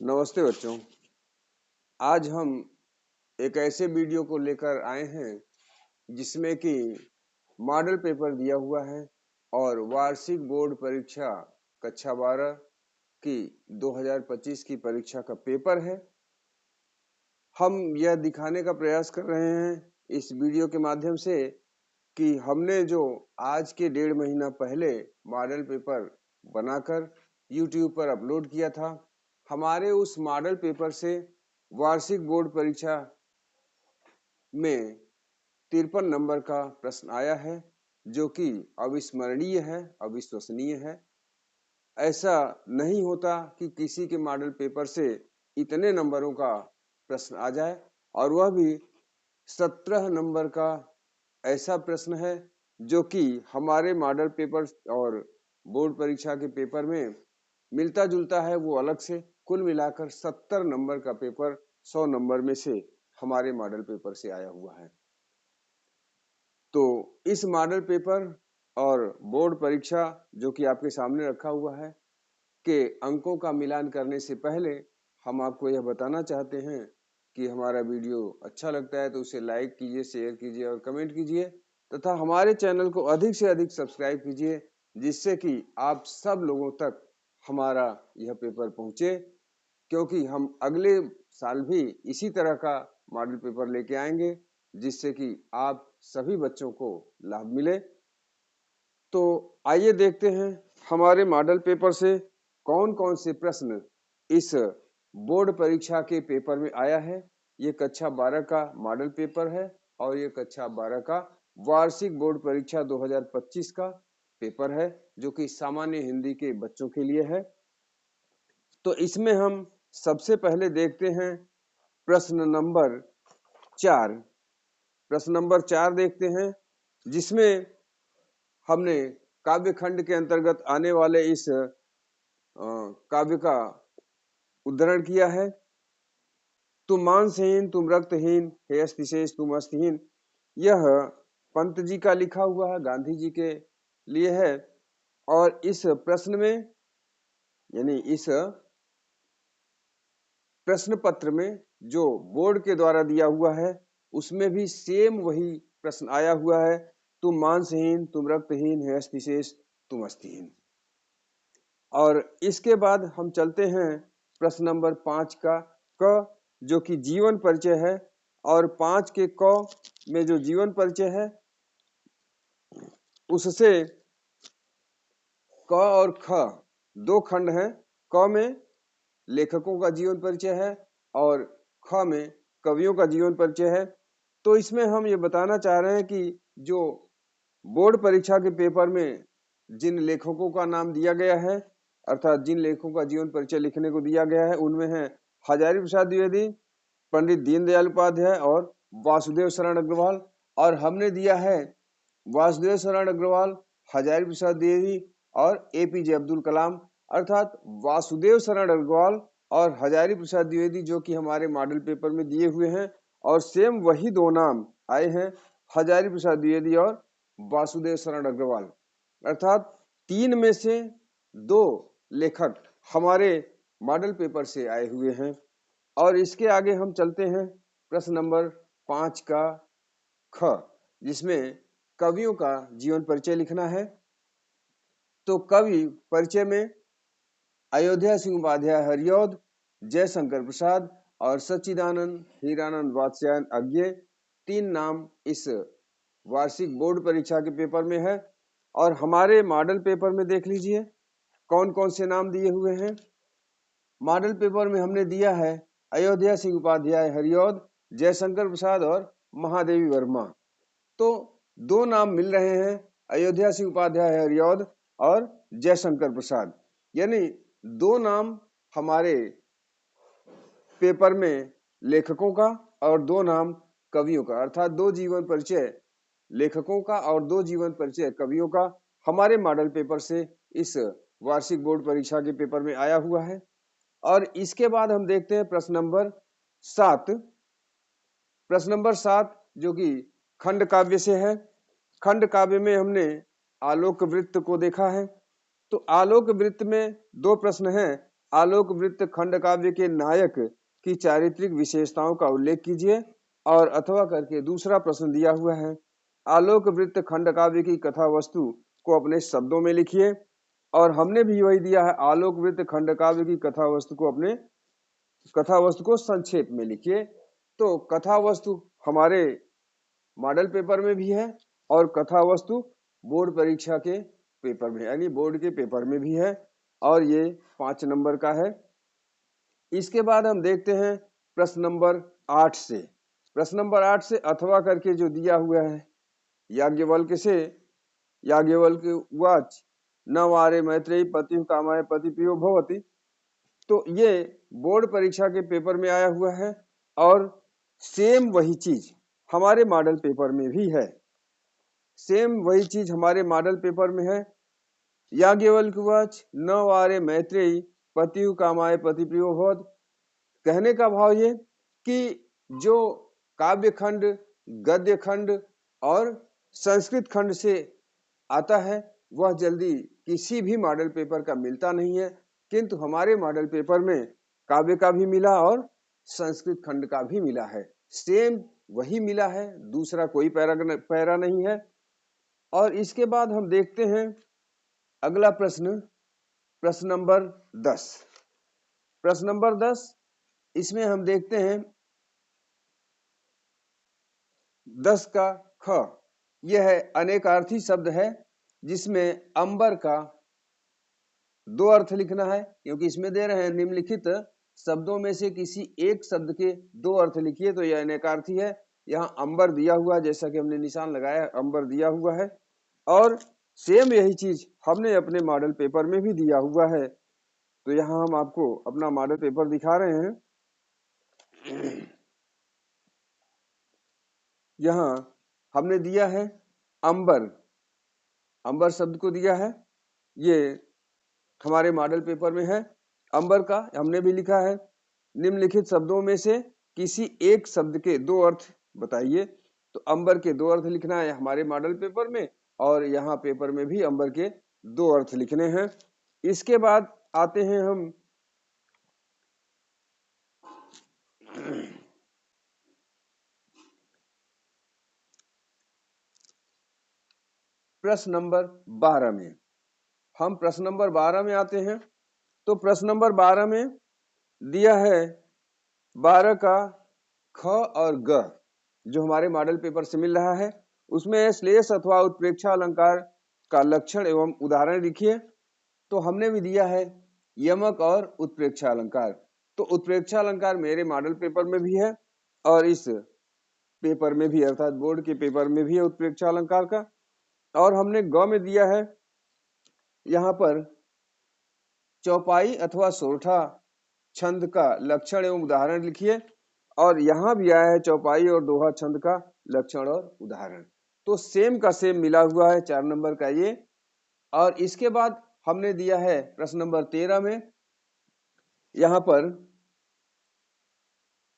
नमस्ते बच्चों। आज हम एक ऐसे वीडियो को लेकर आए हैं जिसमें कि मॉडल पेपर दिया हुआ है और वार्षिक बोर्ड परीक्षा कक्षा 12 की 2025 की परीक्षा का पेपर है। हम यह दिखाने का प्रयास कर रहे हैं इस वीडियो के माध्यम से कि हमने जो आज के 1.5 महीना पहले मॉडल पेपर बनाकर YouTube पर अपलोड किया था, हमारे उस मॉडल पेपर से वार्षिक बोर्ड परीक्षा में 53 नंबर का प्रश्न आया है, जो कि अविस्मरणीय है, अविश्वसनीय है। ऐसा नहीं होता कि किसी के मॉडल पेपर से इतने नंबरों का प्रश्न आ जाए, और वह भी 17 नंबर का ऐसा प्रश्न है जो कि हमारे मॉडल पेपर और बोर्ड परीक्षा के पेपर में मिलता जुलता है, वो अलग से। कुल मिलाकर 70 नंबर का पेपर 100 नंबर में से हमारे मॉडल पेपर से आया हुआ है। तो इस मॉडल पेपर और बोर्ड परीक्षा जो कि आपके सामने रखा हुआ है के अंकों का मिलान करने से पहले हम आपको यह बताना चाहते हैं कि हमारा वीडियो अच्छा लगता है तो उसे लाइक कीजिए, शेयर कीजिए और कमेंट कीजिए, तथा हमारे चैनल को अधिक से अधिक सब्सक्राइब कीजिए, जिससे कि आप सब लोगों तक हमारा यह पेपर पहुंचे, क्योंकि हम अगले साल भी इसी तरह का मॉडल पेपर लेके आएंगे, जिससे कि आप सभी बच्चों को लाभ मिले। तो आइए देखते हैं हमारे मॉडल पेपर से कौन कौन से प्रश्न इस बोर्ड परीक्षा के पेपर में आया है। ये कक्षा 12 का मॉडल पेपर है और ये कक्षा 12 का वार्षिक बोर्ड परीक्षा 2025 का पेपर है, जो कि सामान्य हिंदी के बच्चों के लिए है। तो इसमें हम सबसे पहले देखते हैं प्रश्न नंबर 4। प्रश्न नंबर 4 देखते हैं, जिसमें हमने काव्य खंड के अंतर्गत आने वाले इस काव्य का उद्धरण किया है। तुम मांसहीन, तुम रक्तहीन, हे अस्तिशेष तुम अस्थिहीन। यह पंत जी का लिखा हुआ है, गांधी जी के लिए है। और इस प्रश्न में, यानी इस प्रश्न पत्र में जो बोर्ड के द्वारा दिया हुआ है, उसमें भी सेम वही प्रश्न आया हुआ है। तुम मांसहीन, तुम रक्तहीन, हे अस्तिशेष तुम अस्थिहीन। और इसके बाद हम चलते हैं प्रश्न नंबर 5 का क, जो कि जीवन परिचय है। और 5 के क में जो जीवन परिचय है, उससे क और ख दो खंड हैं। क में लेखकों का जीवन परिचय है और ख में कवियों का जीवन परिचय है। तो इसमें हम ये बताना चाह रहे हैं कि जो बोर्ड परीक्षा के पेपर में जिन लेखकों का नाम दिया गया है, अर्थात जिन लेखकों का जीवन परिचय लिखने को दिया गया है, उनमें है हजारी प्रसाद द्विवेदी, पंडित दीनदयाल उपाध्याय और वासुदेव शरण अग्रवाल। और हमने दिया है वासुदेव शरण अग्रवाल, हजारी प्रसाद द्विवेदी और एपीजे अब्दुल कलाम। अर्थात वासुदेव शरण अग्रवाल और हजारी प्रसाद द्विवेदी जो कि हमारे मॉडल पेपर में दिए हुए हैं, और सेम वही दो नाम आए हैं, हजारी प्रसाद द्विवेदी और वासुदेव शरण अग्रवाल। अर्थात 3 में से 2 लेखक हमारे मॉडल पेपर से आए हुए हैं। और इसके आगे हम चलते हैं प्रश्न नंबर 5 का ख, जिसमें कवियों का जीवन परिचय लिखना है। तो कवि परिचय में अयोध्या सिंह उपाध्याय हरिऔध, जयशंकर प्रसाद और सच्चिदानंद हीरानंद वात्स्यायन अज्ञे 3 नाम इस वार्षिक बोर्ड परीक्षा के पेपर में है। और हमारे मॉडल पेपर में देख लीजिए कौन कौन से नाम दिए हुए हैं। मॉडल पेपर में हमने दिया है अयोध्या सिंह उपाध्याय हरिऔध, जयशंकर प्रसाद और महादेवी वर्मा। तो 2 नाम मिल रहे हैं, अयोध्या सिंह उपाध्याय हरिऔध और जयशंकर प्रसाद, यानी 2 नाम हमारे पेपर में लेखकों का और 2 नाम कवियों का, अर्थात 2 जीवन परिचय लेखकों का और 2 जीवन परिचय कवियों का हमारे मॉडल पेपर से इस वार्षिक बोर्ड परीक्षा के पेपर में आया हुआ है। और इसके बाद हम देखते हैं प्रश्न नंबर 7। प्रश्न नंबर 7 जो कि खंड काव्य से है। खंड काव्य में हमने आलोक वृत्त को देखा है। तो आलोक वृत्त में 2 प्रश्न हैं, आलोक वृत्त खंड काव्य के नायक की चारित्रिक विशेषताओं का उल्लेख कीजिए और अथवा करके दूसरा प्रश्न दिया हुआ है। आलोक वृत्त खंड काव्य की कथा वस्तु को अपने शब्दों में लिखिए और हमने भी वही दिया है, आलोक वृत्त खंड काव्य की कथा वस्तु को अपने कथा वस्तु को संक्षेप में लिखिए। तो कथा वस्तु हमारे मॉडल पेपर में भी है और कथा वस्तु बोर्ड परीक्षा के पेपर में यानी बोर्ड के पेपर में भी है और ये 5 नंबर का है। इसके बाद हम देखते हैं प्रश्न नंबर 8 से। प्रश्न नंबर 8 से अथवा करके जो दिया हुआ है, याज्ञवल्क्य से याज्ञवल्क्य उवाच न वारे मैत्रेयी पतिः कामाय पतिप्रियो भवति। तो ये बोर्ड परीक्षा के पेपर में आया हुआ है और सेम वही चीज हमारे मॉडल पेपर में भी है। सेम वही चीज हमारे मॉडल पेपर में है। याज्ञवल्क्य उवाच न वारे मैत्रेयी पतिः कामाय पतिप्रियो भवति। कहने का भाव ये कि जो काव्य खंड, गद्य खंड और संस्कृत खंड से आता है वह जल्दी किसी भी मॉडल पेपर का मिलता नहीं है, किंतु हमारे मॉडल पेपर में काव्य का भी मिला और संस्कृत खंड का भी मिला है। सेम वही मिला है, दूसरा कोई पैरा नहीं है। और इसके बाद हम देखते हैं अगला प्रश्न, प्रश्न नंबर 10। प्रश्न नंबर 10, इसमें हम देखते हैं 10 का ख। यह है अनेकार्थी शब्द है जिसमें अंबर का 2 अर्थ लिखना है, क्योंकि इसमें दे रहे हैं निम्नलिखित शब्दों में से किसी एक शब्द के 2 अर्थ लिखिए। तो यह अनेकार्थी है। यहाँ अंबर दिया हुआ है, जैसा कि हमने निशान लगाया अंबर दिया हुआ है और सेम यही चीज हमने अपने मॉडल पेपर में भी दिया हुआ है। तो यहाँ हम आपको अपना मॉडल पेपर दिखा रहे हैं। यहाँ हमने दिया है अंबर, अंबर शब्द को दिया है, ये हमारे मॉडल पेपर में है। अंबर का हमने भी लिखा है निम्नलिखित शब्दों में से किसी एक शब्द के 2 अर्थ बताइए। तो अंबर के 2 अर्थ लिखना है हमारे मॉडल पेपर में और यहाँ पेपर में भी अंबर के 2 अर्थ लिखने हैं। इसके बाद आते हैं हम प्रश्न नंबर 12 में। हम प्रश्न नंबर 12 में आते हैं। तो प्रश्न नंबर 12 में दिया है 12 का ख और ग जो हमारे मॉडल पेपर से मिल रहा है, उसमें श्लेष अथवा उत्प्रेक्षा अलंकार का लक्षण एवं उदाहरण लिखिए। तो हमने भी दिया है यमक और उत्प्रेक्षा अलंकार। तो उत्प्रेक्षा अलंकार मेरे मॉडल पेपर में भी है और इस पेपर में भी, अर्थात बोर्ड के पेपर में भी है उत्प्रेक्षा अलंकार का। और हमने ग में दिया है यहाँ पर चौपाई अथवा सोरठा छंद का लक्षण एवं उदाहरण लिखिए और यहाँ भी आया है चौपाई और दोहा छंद का लक्षण और उदाहरण। तो सेम का सेम मिला हुआ है 4 नंबर का ये। और इसके बाद हमने दिया है प्रश्न नंबर 13 में, यहाँ पर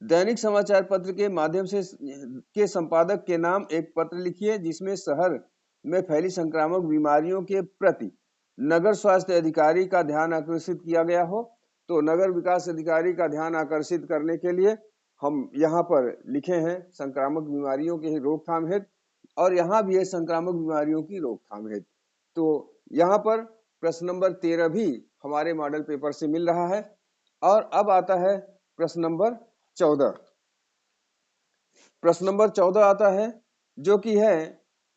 दैनिक समाचार पत्र के माध्यम से के संपादक के नाम एक पत्र लिखिए जिसमें शहर में फैली संक्रामक बीमारियों के प्रति नगर स्वास्थ्य अधिकारी का ध्यान आकर्षित किया गया हो। तो नगर विकास अधिकारी का ध्यान आकर्षित करने के लिए हम यहाँ पर लिखे हैं संक्रामक बीमारियों की रोकथाम हेतु और यहाँ भी है संक्रामक बीमारियों की रोकथाम हेतु। तो यहाँ पर प्रश्न नंबर 13 भी हमारे मॉडल पेपर से मिल रहा है। और अब आता है प्रश्न नंबर 14। प्रश्न नंबर 14 आता है जो कि है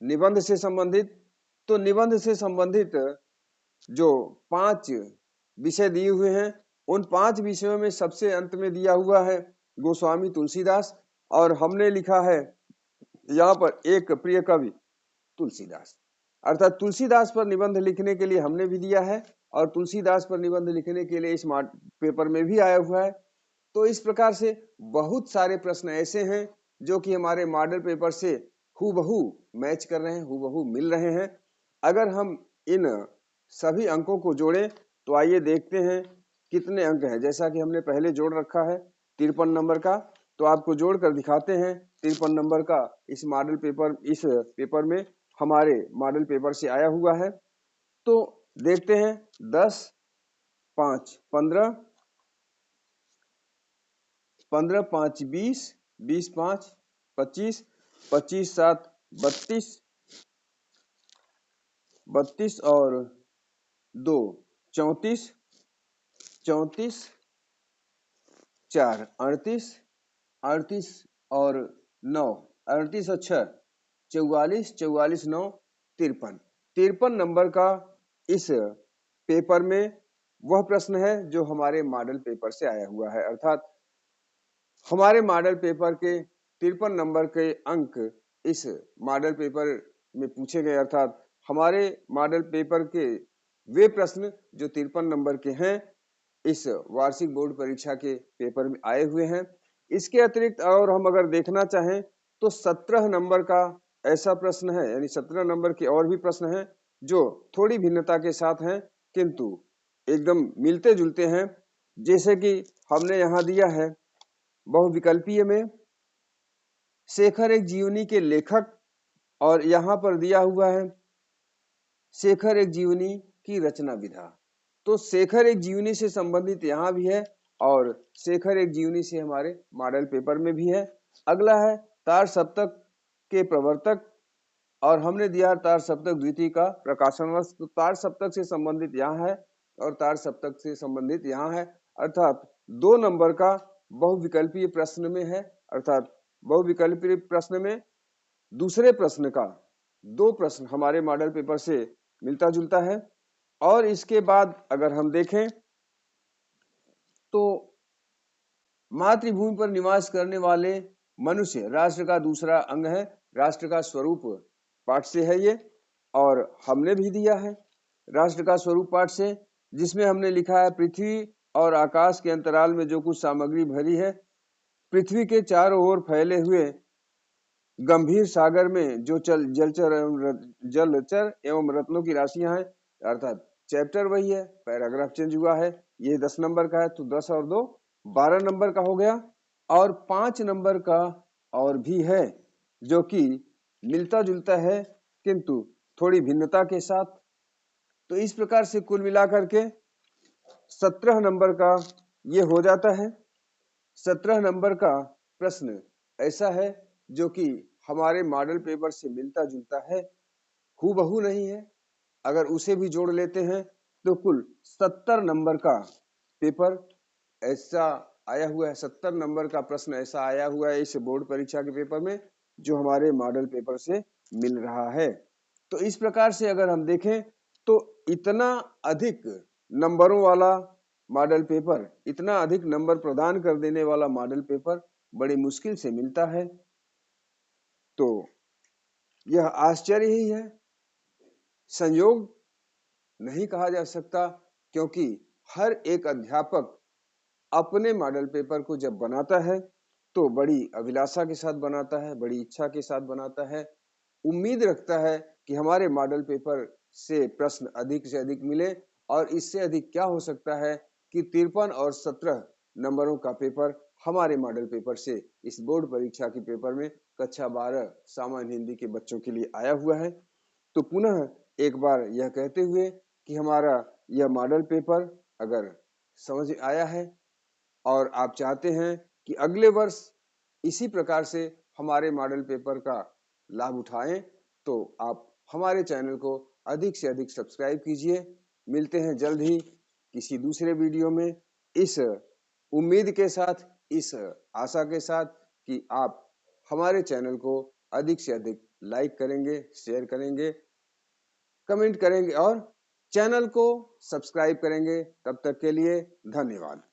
निबंध से संबंधित। तो निबंध से संबंधित जो 5 विषय दिए हुए हैं, उन 5 विषयों में सबसे अंत में दिया हुआ है गोस्वामी तुलसीदास और हमने लिखा है यहाँ पर एक प्रिय कवि तुलसीदास। अर्थात तुलसीदास पर निबंध लिखने के लिए हमने भी दिया है और तुलसीदास पर निबंध लिखने के लिए इस पेपर में भी आया हुआ है। तो इस प्रकार से बहुत सारे प्रश्न ऐसे हैं जो कि हमारे मॉडल पेपर से हूबहू मैच कर रहे हैं, हूबहू मिल रहे हैं। अगर हम इन सभी अंकों को जोड़ें तो आइए देखते हैं कितने अंक हैं। जैसा कि हमने पहले जोड़ रखा है 53 नंबर का, तो आपको जोड़कर दिखाते हैं 53 नंबर का इस पेपर में हमारे मॉडल पेपर से आया हुआ है। तो देखते हैं 10, 5, 15, 15 5 20, 20 5 25, 25 7 32, 32 और 2 34, 34 4 38, 38 और 9 38 और 6 44, 44 9 53, 53 नंबर का इस पेपर में वह प्रश्न है जो हमारे मॉडल पेपर से आया हुआ है। अर्थात हमारे मॉडल पेपर के 53 नंबर के अंक इस मॉडल पेपर में पूछे गए। अर्थात हमारे मॉडल पेपर के वे प्रश्न जो 53 नंबर के हैं इस वार्षिक बोर्ड परीक्षा के पेपर में आए हुए हैं। इसके अतिरिक्त और हम अगर देखना चाहें तो 17 नंबर का ऐसा प्रश्न है, यानी 17 नंबर के और भी प्रश्न हैं जो थोड़ी भिन्नता के साथ हैं किंतु एकदम मिलते जुलते हैं। जैसे कि हमने यहाँ दिया है बहुविकल्पीय में शेखर एक जीवनी के लेखक, और यहाँ पर दिया हुआ है शेखर एक जीवनी की रचना विधा। तो शेखर एक जीवनी से संबंधित यहाँ भी है और शेखर एक जीवनी से हमारे मॉडल पेपर में भी है। अगला है तार सप्तक के प्रवर्तक, और हमने दिया तार सप्तक द्वितीय का प्रकाशन वर्ष। तो तार सप्तक से संबंधित यहाँ है और तार सप्तक से संबंधित यहाँ है। अर्थात 2 नंबर का बहुविकल्पीय प्रश्न में है। अर्थात बहुविकल्पीय प्रश्न में दूसरे प्रश्न का 2 प्रश्न हमारे मॉडल पेपर से मिलता जुलता है। और इसके बाद अगर हम देखें तो मातृभूमि पर निवास करने वाले मनुष्य राष्ट्र का दूसरा अंग है, राष्ट्र का स्वरूप पाठ से है ये, और हमने भी दिया है राष्ट्र का स्वरूप पाठ से, जिसमें हमने लिखा है पृथ्वी और आकाश के अंतराल में जो कुछ सामग्री भरी है, पृथ्वी के चारों ओर फैले हुए गंभीर सागर में जो जलचर एवं रत्नों की राशियां हैं। अर्थात चैप्टर वही है, पैराग्राफ चेंज हुआ है। ये 10 नंबर का है, तो 10 और 2 12 नंबर का हो गया। और 5 नंबर का और भी है जो कि मिलता जुलता है किंतु थोड़ी भिन्नता के साथ। तो इस प्रकार से कुल मिलाकर के 17 नंबर का ये हो जाता है। 17 नंबर का प्रश्न ऐसा है जो कि हमारे मॉडल पेपर से मिलता जुलता है, हूबहू नहीं है। अगर उसे भी जोड़ लेते हैं तो कुल 70 नंबर का पेपर ऐसा आया हुआ है, 70 नंबर का प्रश्न ऐसा आया हुआ है इस बोर्ड परीक्षा के पेपर में जो हमारे मॉडल पेपर से मिल रहा है। तो इस प्रकार से अगर हम देखें तो इतना अधिक नंबरों वाला मॉडल पेपर, इतना अधिक नंबर प्रदान कर देने वाला मॉडल पेपर बड़ी मुश्किल से मिलता है। तो यह आश्चर्य ही है, संयोग नहीं कहा जा सकता, क्योंकि हर एक अध्यापक अपने मॉडल पेपर को जब बनाता है तो बड़ी अभिलाषा के साथ बनाता है, बड़ी इच्छा के साथ बनाता है, उम्मीद रखता है कि हमारे मॉडल पेपर से प्रश्न अधिक से अधिक मिले। और इससे अधिक क्या हो सकता है कि 53 और 17 नंबरों का पेपर हमारे मॉडल पेपर से इस बोर्ड परीक्षा के पेपर में कक्षा 12 सामान्य हिंदी के बच्चों के लिए आया हुआ है। तो पुनः एक बार यह कहते हुए कि हमारा यह मॉडल पेपर अगर समझ आया है और आप चाहते हैं कि अगले वर्ष इसी प्रकार से हमारे मॉडल पेपर का लाभ उठाएं, तो आप हमारे चैनल को अधिक से अधिक सब्सक्राइब कीजिए। मिलते हैं जल्द ही किसी दूसरे वीडियो में, इस उम्मीद के साथ, इस आशा के साथ कि आप हमारे चैनल को अधिक से अधिक लाइक करेंगे, शेयर करेंगे, कमेंट करेंगे और चैनल को सब्सक्राइब करेंगे। तब तक के लिए धन्यवाद।